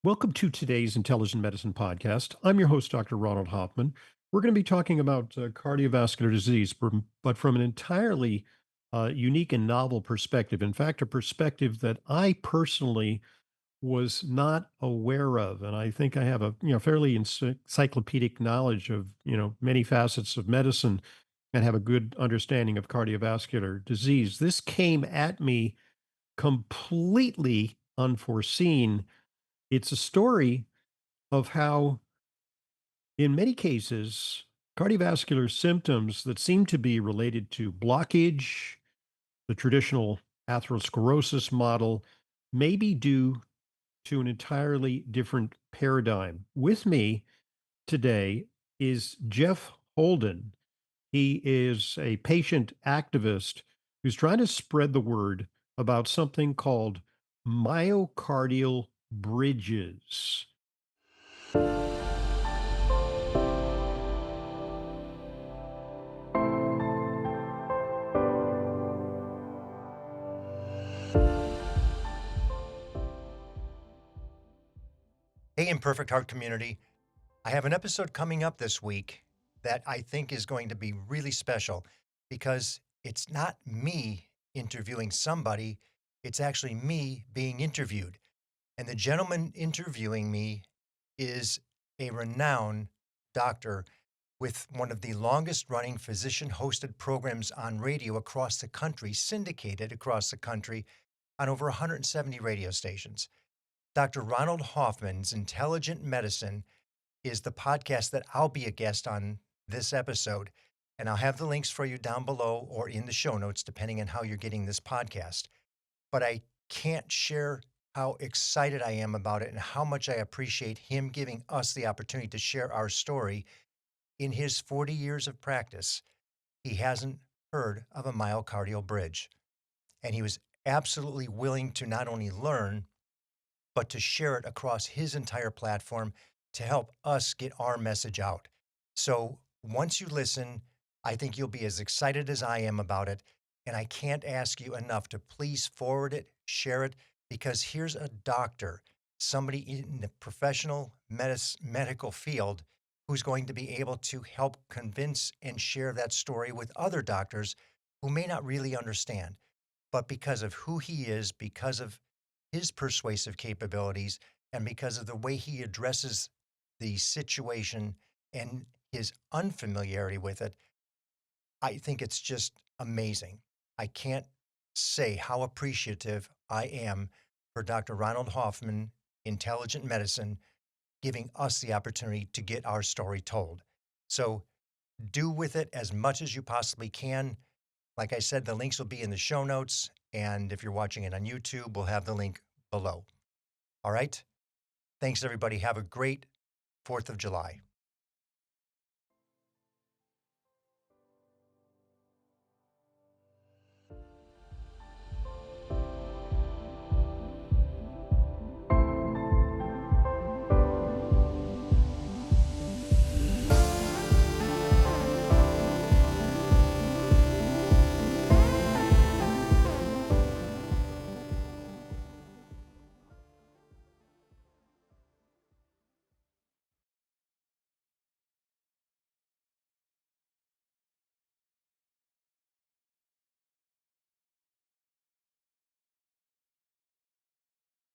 Welcome to today's Intelligent Medicine podcast. I'm your host, Dr. Ronald Hoffman. We're going to be talking about cardiovascular disease, but from an entirely unique and novel perspective. In fact, a perspective that I personally was not aware of, and I think I have a fairly encyclopedic knowledge of many facets of medicine and have a good understanding of cardiovascular disease. This came at me completely unforeseen. It's a story of how, in many cases, cardiovascular symptoms that seem to be related to blockage, the traditional atherosclerosis model, may be due to an entirely different paradigm. With me today is Jeff Holden. He is a patient activist who's trying to spread the word about something called myocardial bridges. Hey, Imperfect Heart community. I have an episode coming up this week that I think is going to be really special because it's not me interviewing somebody, it's actually me being interviewed. And the gentleman interviewing me is a renowned doctor with one of the longest running physician hosted programs on radio across the country, syndicated across the country on over 170 radio stations. Dr. Ronald Hoffman's Intelligent Medicine is the podcast that I'll be a guest on this episode. And I'll have the links for you down below or in the show notes, depending on how you're getting this podcast. But I can't share how excited I am about it and how much I appreciate him giving us the opportunity to share our story. In his 40 years of practice, he hasn't heard of a myocardial bridge. And he was absolutely willing to not only learn, but to share it across his entire platform to help us get our message out. So once you listen, I think you'll be as excited as I am about it. And I can't ask you enough to please forward it, share it, because here's a doctor, somebody in the professional medical field who's going to be able to help convince and share that story with other doctors who may not really understand. But because of who he is, because of his persuasive capabilities, and because of the way he addresses the situation and his unfamiliarity with it, I think it's just amazing. I can't say how appreciative I am for Dr. Ronald Hoffman, Intelligent Medicine, giving us the opportunity to get our story told. So do with it as much as you possibly can. Like I said, the links will be in the show notes. And if you're watching it on YouTube, we'll have the link below. All right. Thanks, everybody. Have a great 4th of July.